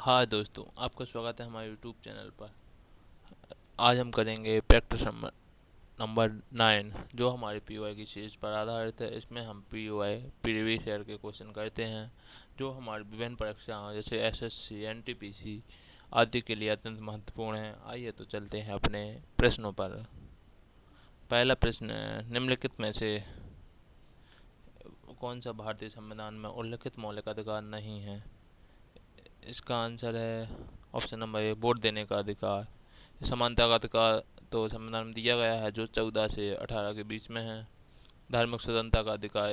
हाय दोस्तों, आपका स्वागत है हमारे यूट्यूब चैनल पर। आज हम करेंगे प्रैक्टिस नंबर 9 जो हमारे पीओआई की सीरीज पर आधारित है। इसमें हम पीओआई प्रीवियस ईयर के क्वेश्चन करते हैं जो हमारी विभिन्न परीक्षाओं जैसे एसएससी, एनटीपीसी आदि के लिए अत्यंत महत्वपूर्ण है। आइए तो चलते हैं अपने प्रश्नों पर। पहला प्रश्न, निम्नलिखित में से कौन सा भारतीय संविधान में उल्लिखित मौलिक अधिकार नहीं है? इसका आंसर है ऑप्शन नंबर ए, वोट देने का अधिकार। समानता का अधिकार तो संविधान में दिया गया है जो 14 से 18 के बीच में है। धार्मिक स्वतंत्रता का अधिकार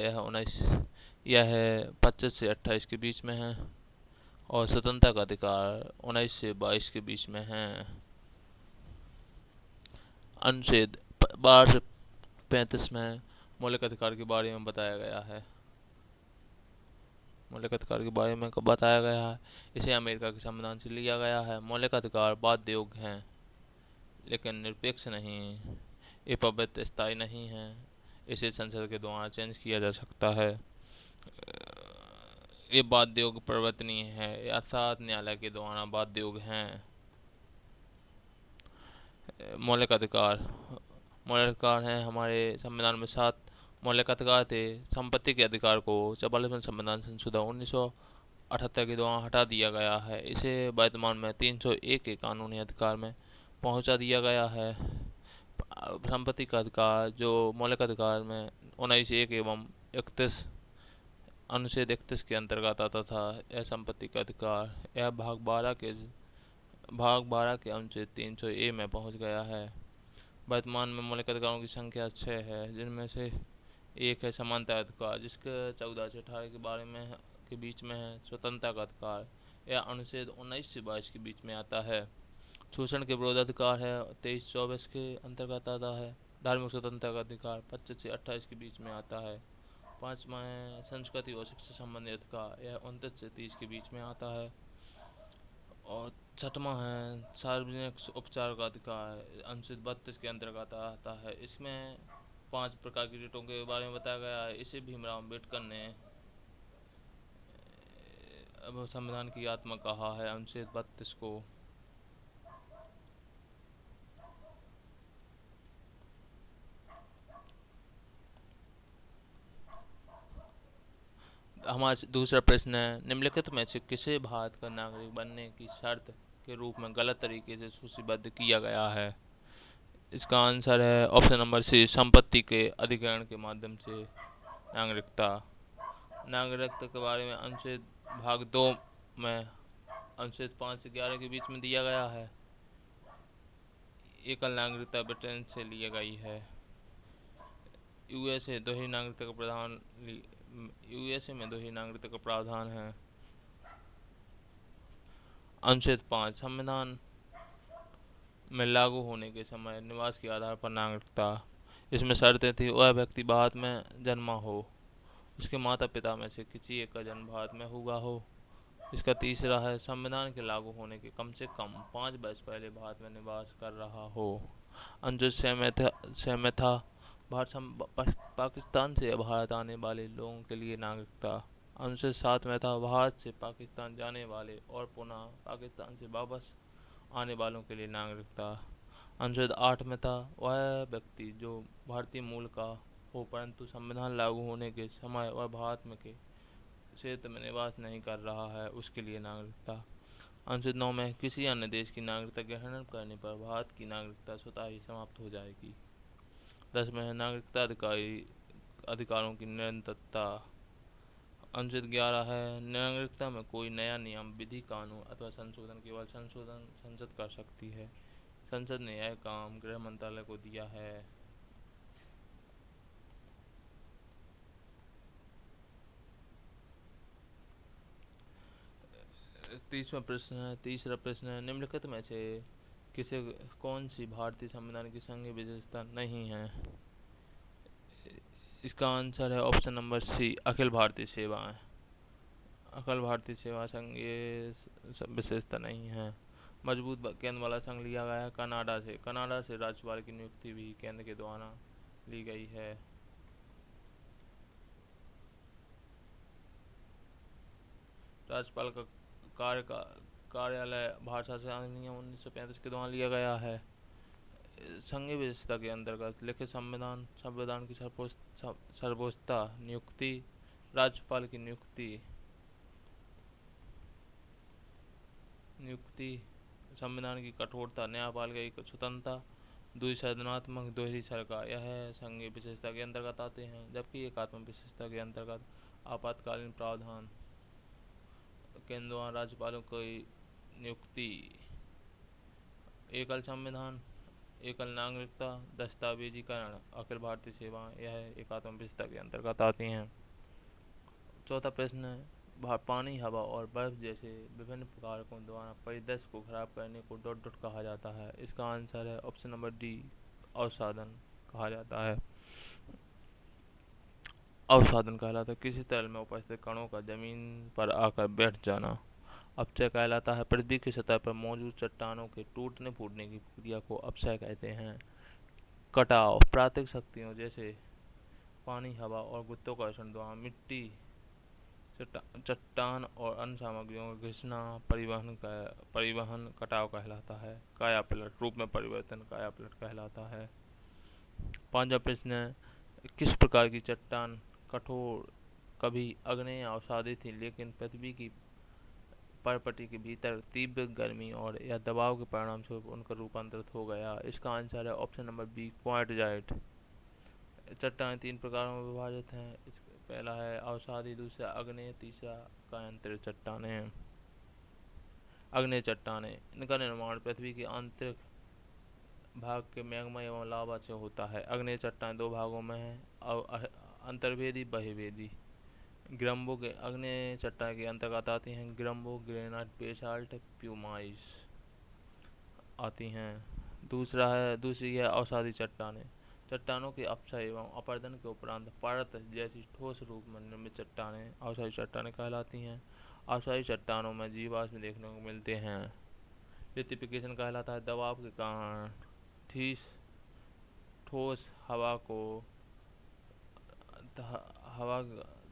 यह 25 से 28 के बीच में है। और स्वतंत्रता का अधिकार 19 से 22 के बीच में है। अनुच्छेद 12 से 35 में मौलिक अधिकार के बारे में बताया गया है। मौलिक अधिकार के बारे में बताया गया है। इसे अमेरिका के संविधान से लिया गया है। मौलिक अधिकार बाध्य योग्य हैं लेकिन निरपेक्ष नहीं। ये पवित्र स्थायी नहीं है। इसे संसद के द्वारा चेंज किया जा सकता है। ये बाध्य योग्य परिवर्तनीय है या साथ न्यायालय के द्वारा बाध्य योग्य हैं। मौलिक अधिकार मौलिक अधिकार हैं हमारे संविधान में 7 मौलिक अधिकार थे। संपत्ति के अधिकार को 44वें संविधान संशोधन 1978 के द्वारा हटा दिया गया है। इसे वर्तमान में 301 के कानूनी अधिकार में पहुंचा दिया गया है। संपत्ति का अधिकार जो मौलिक अधिकार में 19(1) एवं 31 अनुच्छेद 31 के अंतर्गत आता था, यह संपत्ति का अधिकार यह भाग 12 के अनुच्छेद 300(a) में पहुंच गया है। वर्तमान में मौलिक अधिकारों की संख्या 6 है, जिनमें से एक है समानता अधिकार जिसके 14 से 18 के बारे में के बीच में है। स्वतंत्रता का अधिकार यह अनुच्छेद 19 से 22 के बीच में आता है। शोषण के विरोध अधिकार है 23-24 के अंतर्गत आता है। धार्मिक स्वतंत्रता का अधिकार 25 से 28 के बीच में आता है। पांचवा है संस्कृति और शिक्षा संबंधी अधिकार, यह 29 से 30 के बीच में आता है। और छठवां है सार्वजनिक उपचार का अधिकार, अनुच्छेद 32 के अंतर्गत आता है। इसमें 5 प्रकार की रिटों के बारे में बताया गया है। इसे भीमराव अम्बेडकर ने संविधान की आत्मा कहा है, अनुच्छेद 32 को। हमारा दूसरा प्रश्न है, निम्नलिखित में से किसे भारत का नागरिक बनने की शर्त के रूप में गलत तरीके से सूचीबद्ध किया गया है? इसका आंसर है ऑप्शन नंबर सी, संपत्ति के अधिग्रहण के माध्यम से नागरिकता। नागरिकता के बारे में अनुच्छेद भाग 2 में अनुच्छेद 5 से 11 के बीच में दिया गया है। एकल नागरिकता ब्रिटेन से ली गई है। यूएसए दोहरी नागरिकता का प्रावधान यूएसए में दोहरी नागरिकता का प्रावधान है। अनुच्छेद 5 संविधान में लागू होने के समय निवास के आधार पर नागरिकता। इसमें शर्तें थी, वह व्यक्ति भारत में जन्मा हो, उसके माता पिता में से किसी एक का जन्म भारत में हुआ हो। इसका तीसरा है संविधान के लागू होने के कम से कम 5 वर्ष पहले भारत में निवास कर रहा हो। अनुच्छेद 6 में था पाकिस्तान से भारत आने वाले लोगों के लिए नागरिकता। अनुच्छेद 7 में था भारत से पाकिस्तान जाने वाले और पुनः पाकिस्तान से वापस आने वालों के लिए नागरिकता। अनुच्छेद 8 में था वह व्यक्ति जो भारतीय मूल का हो परंतु संविधान लागू होने के समय वह भारत में के क्षेत्र में निवास नहीं कर रहा है, उसके लिए नागरिकता। अनुच्छेद 9 में किसी अन्य देश की नागरिकता ग्रहण करने पर भारत की नागरिकता स्वतः ही समाप्त हो जाएगी। 10 में है नागरिकता अधिकारों की निरंतरता। अनुच्छेद 11 है नागरिकता में कोई नया नियम, विधि, कानून अथवा संशोधन केवल संसद कर सकती है। संसद ने यह काम गृह मंत्रालय को दिया है। तीसरा प्रश्न है निम्नलिखित में से किसे कौन सी भारतीय संविधान की संघीय विशेषता नहीं है? इसका आंसर है option number C, Akhil Bharatiya सेवाएं। अखिल भारतीय सेवा संघीय विशेषता नहीं है। मजबूत केंद्र वाला संघ लिया गया है कनाडा से राज्यपाल की नियुक्ति भी केंद्र के द्वारा ली गई है। राज्यपाल का कार्यालय भारत शासन अधिनियम 1935 के द्वारा लिया गया है। संघीय व्यवस्था के अंतर्गत लिखित संविधान संविधान की सर्वोच्चता नियुक्ति राज्यपाल की नियुक्ति संविधान की कठोरता न्यायपालिका की स्वतंत्रता द्विसदनात्मक दोहरी सरकार यह संघीय विशेषता के अंतर्गत आते हैं। जबकि एकात्मक विशेषता के अंतर्गत आपातकालीन प्रावधान केंद्र द्वारा राज्यपालों की नियुक्ति एकल संविधान एकल नागरिकता दस्तावेजीकरण अखिल भारतीय सेवा यह एकात्मक विशेषता के अंतर्गत आती हैं। चौथा प्रश्न पानी हवा और बर्फ जैसे विभिन्न कारकों द्वारा परिदृश्य को खराब करने को डॉट डॉट कहा जाता है। इसका आंसर है ऑप्शन नंबर डी अवसादन कहा जाता है। अवसादन कहलाता है किसी तरल में उपस्थित कणों का जमीन पर आकर बैठ जाना। अपक्षय कहलाता है पृथ्वी की सतह पर मौजूद चट्टानों के टूटने फूटने की क्रिया को अपक्षय कहते हैं। कटाव प्राकृतिक शक्तियों जैसे पानी हवा और गुरुत्वाकर्षण द्वारा मिट्टी चट्टान और अन्य सामग्रियों का घिसना परिवहन कटाव कहलाता है। काया पलट रूप में परिवर्तन काया पलट कहलाता है। पांचवा प्रश्न है किस प्रकार की चट्टान कठोर कभी अग्नेय अवसादी थी लेकिन पृथ्वी की परपटी के भीतर तीव्र गर्मी और या दबाव के परिणाम स्वरूप उनका रूपांतरित हो गया। इसका आंसर है ऑप्शन नंबर बी क्वार्टजाइट। चट्टानें तीन प्रकारों में विभाजित हैं। पहला है अवसादी दूसरा अग्नेय तीसरा कायांतरित चट्टानें। अग्नेय चट्टानें इनका निर्माण पृथ्वी के आंतरिक भाग के मैग्मा एवं लावा से होता है। अग्नेय चट्टानें दो भागों में है अंतर्वेदी बहिर्वेदी। ग्रम्बो के अग्नेय चट्टान के अंतर्गत आती हैं ग्रम्बो ग्रेनाइट बेसाल्ट प्यूमाइस आती हैं। दूसरी है अवसादी चट्टानें चट्टानों के अपक्षय एवं अपरदन के उपरांत परत जैसी ठोस रूप में निर्मित चट्टानें अवसादी चट्टानें कहलाती हैं। अवसादी चट्टानों में जीवाश्म देखने को मिलते हैं। लिथिफिकेशन कहलाता है दबाव के कारण ठोस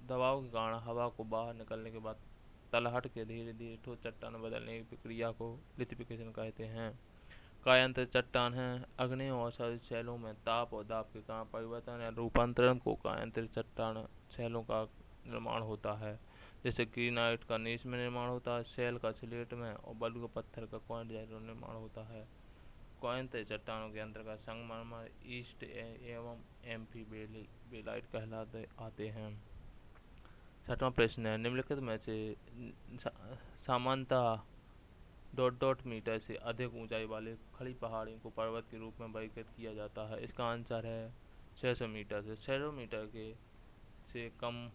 दबाव के कारण हवा को बाहर निकलने के बाद तलहट के धीरे धीरे ठोस चट्टान बदलने की प्रक्रिया को लिथिफिकेशन कहते हैं। कायांतरित चट्टान है अग्नेय और अवसादी शैलों में ताप और दाब के कारण परिवर्तन या रूपांतरण को कायांतरित चट्टान शैलों का निर्माण होता है। जैसे ग्रेनाइट का नीच में निर्माण होता है शैल का स्लेट में और बलुआ पत्थर का क्वार्टजाइट में निर्माण होता है। कायांतरित चट्टानों के अंतर्गत संगमरमर ईस्ट एवं एम्फीबेलाइट कहलाते आते हैं। छठवां प्रश्न है निम्नलिखित में से सामान्यतः डॉट डॉट मीटर से अधिक ऊंचाई वाले खड़ी पहाड़ियों को पर्वत के रूप में वर्गीकृत किया जाता है। इसका आंसर है 600 मीटर से 600 मीटर के से कम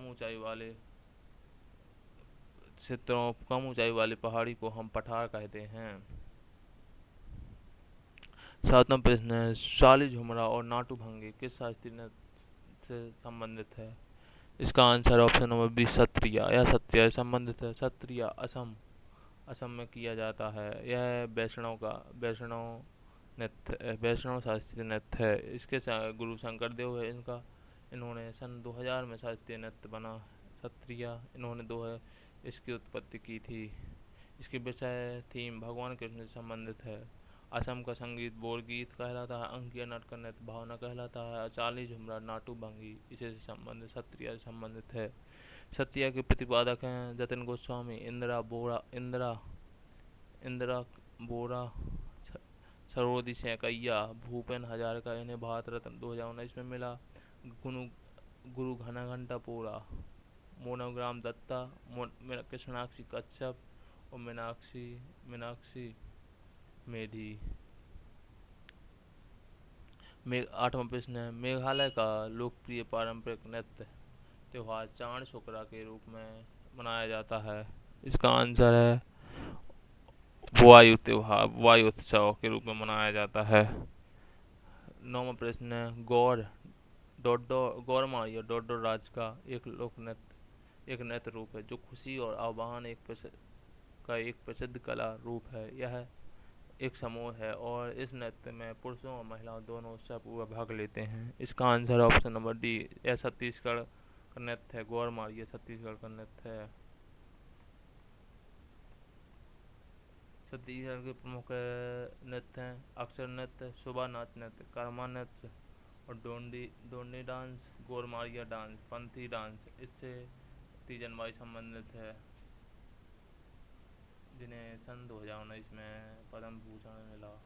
ऊंचाई वाले क्षेत्रों कम ऊंचाई वाली पहाड़ी को हम पठार कहते हैं। सातवां प्रश्न है शाली झुमरा और नाटू भंगी किस शास्त्रीय नृत्य से संबंधित है। इसका आंसर ऑप्शन नंबर बी सत्रिया यह सत्रिया संबंधित है। सत्रिया असम में किया जाता है। यह वैष्णव शास्त्रीय नृत्य है। इसके गुरु शंकर देव है इन्होंने सन 2000 में शास्त्रीय नृत्य बना सत्रिया इन्होंने इसकी उत्पत्ति की थी। इसके विषय थीम भगवान कृष्ण से संबंधित है। असम का संगीत बोल गीत कहलाता है। अंकीय नाटक नृत्य भावना कहलाता है। चाली झुमरा नाटू भंगी इसे संबंधित सत्रिया से संबंधित है। सत्रिया के प्रतिपादक हैं जतिन गोस्वामी इंदिरा बोरा सरोदी सैकैया भूपेन हजारिका इन्हें भारत रत्न 2019 में मिला। गुरु घनघंटा पोरा मोनोग्राम दत्ता कृष्णाक्षी कच्छप और मीनाक्षी मेधी। आठवां प्रश्न है मेघालय का लोकप्रिय पारंपरिक नृत्य त्योहार चांद शुक्रा के रूप में मनाया जाता है। इसका आंसर है वायु उत्सव के रूप में मनाया जाता है। नौवां प्रश्न है गौरमा या डोडो राज्य का एक नृत्य रूप है जो खुशी और आह्वान का एक प्रसिद्ध कला रूप है। यह एक समूह है और इस नृत्य में पुरुषों और महिलाओं दोनों उत्साहपूर्वक भाग लेते हैं। इसका आंसर ऑप्शन नंबर डी यह छत्तीसगढ़ नृत्य है गौरमाल, ये छत्तीसगढ़ का नृत्य है। छत्तीसगढ़ के प्रमुख नृत्य हैं अक्षर नृत्य, शोभा नाच नृत्य, कर्मा नृत्य और डोंडी डोंडी डांस, गोरमारिया डांस, पंथी डांस। इससे तीजनबाई संबंधित है, जिन्हें सन 2019 में पद्म भूषण मिला,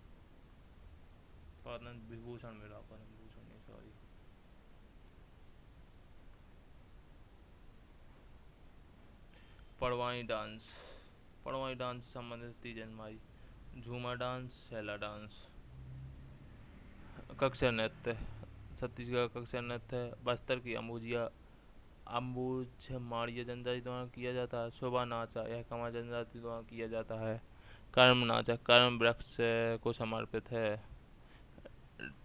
पद्म विभूषण मिला, पद्म भूषण नहीं सॉरी। पड़वाई डांस, पड़वाई डांस से संबंधित तीजनबाई। झूमर डांस, सैला डांस। कक्षर नृत्य, छत्तीसगढ़ का कक्षर नृत्य है, बस्तर की अम्बुज माड़िया जनजाति द्वारा किया जाता है। शोभा नाचा, यह कमा जनजाति द्वारा किया जाता है। कर्म नाचा, कर्म वृक्ष को समर्पित है।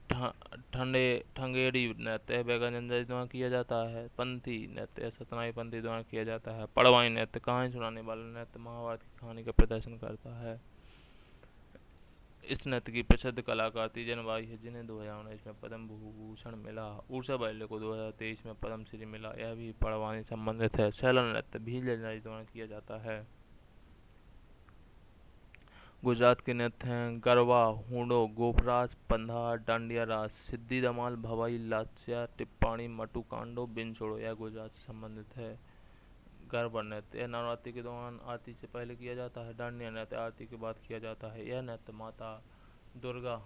ठंगेड़ी नृत्य बैगन जनजाति द्वारा किया जाता है। पंथी नृत्य सतनाई पंथी द्वारा किया जाता है। पड़वाई नृत्य कहानी सुनाने वाला नृत्य महाभारत की कहानी का प्रदर्शन करता है। इस नृत्य की प्रसिद्ध कलाकार तीजनबाई है, जिन्हें 2019 में पद्म भूषण मिला। उषा बहले को 2023 में पद्मश्री मिला, यह भी पड़वानी संबंधित है। सैला नृत्य भील जनजाति द्वारा किया जाता है। गुजरात के नृत्य हैं गरबा, हूडो, गोपराज, पंधा, डांडिया रास, सिद्धि धमाल, भवाई, लाच्या, टिप्पाणी, मटू कांडो, बिनछोड़ो, यह गुजरात से संबंधित है। गरबा नृत्य यह नवरात्रि के दौरान आरती से पहले किया जाता है। डांडिया नृत्य आरती के बाद किया जाता है। यह नृत्य माता दुर्गा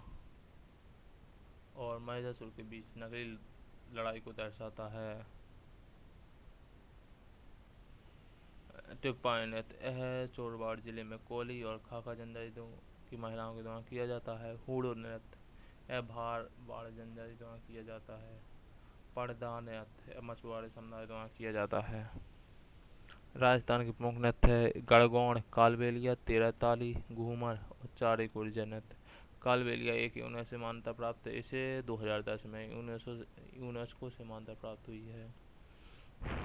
और महिषासुर के बीच नकली लड़ाई को दर्शाता है। टिप्पाणी नृत्य यह चोरबाड़ जिले में कोली और खाका जनजातियों की महिलाओं के द्वारा किया जाता है। हूडो नृत्य यह बाड़ जनजाति द्वारा किया जाता है। पड़दा नृत्य मछुआरे समुदाय द्वारा किया जाता है। राजस्थान के प्रमुख नृत्य है गणगौर, कालबेलिया, तेरह ताली, घूमर और चारे गुर्जर नृत्य। कालबेलिया एक यूनेस्को से मान्यता प्राप्त है, इसे 2010 में यूनेस्को से मान्यता प्राप्त हुई है।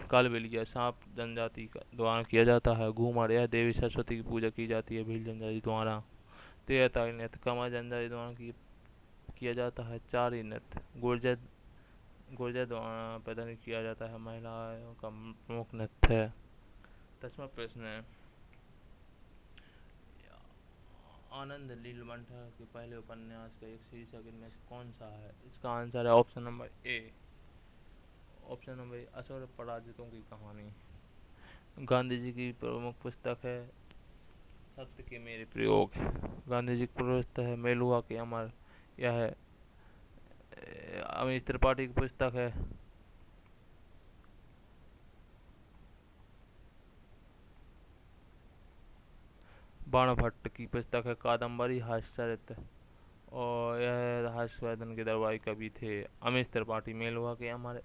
कालबेलिया सांप जनजाति द्वारा किया जाता है। घूमर यह देवी सरस्वती की पूजा की जाती है भील जनजाति द्वारा। तेरह ताली नृत्य कमा जनजाति द्वारा किया जाता है। चारी नृत्य गुर्जर द्वारा प्रदर्शन किया जाता है, महिलाओं का प्रमुख नृत्य है। 10वां प्रश्न है आनंद नीलकंठ के पहले उपन्यास का एक शीर्षक इनमें से कौन सा है? इसका आंसर है option number A. Option number A असुर पराजितों की कहानी। गांधी जी की प्रमुख पुस्तक है सत्य के मेरे प्रयोग। गांधी जी की पुस्तक है मेलुआ के अमर, यह है अमीश त्रिपाठी की पुस्तक है बाणभट्ट की पुस्तक है कादम्बरी हास्यचरित्र, और यह हर्षवर्धन के दरबारी कवि थे अमीश त्रिपाठी। मेलुआ के अमर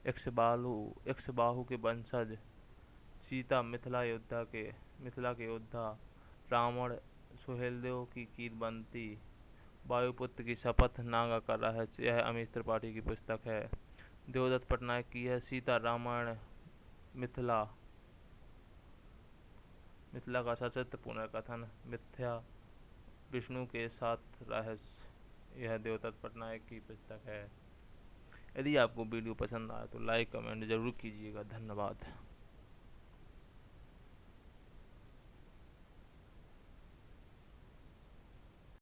इक्ष्वाकु के वंशज, सीता मिथिला के योद्धा, रावण सुहेलदेव की कीरबंती, वायुपुत्र की शपथ, नागा का रहस्य, यह अमीश त्रिपाठी की पुस्तक है। देवदत्त पटनायक की है सीता रामायण मिथिला का सचित्र पुनर्कथन, मिथ्या विष्णु के साथ रहस्य, यह देवदत्त पटनायक की पुस्तक है। यदि आपको वीडियो पसंद आए तो लाइक कमेंट जरूर कीजिएगा। धन्यवाद।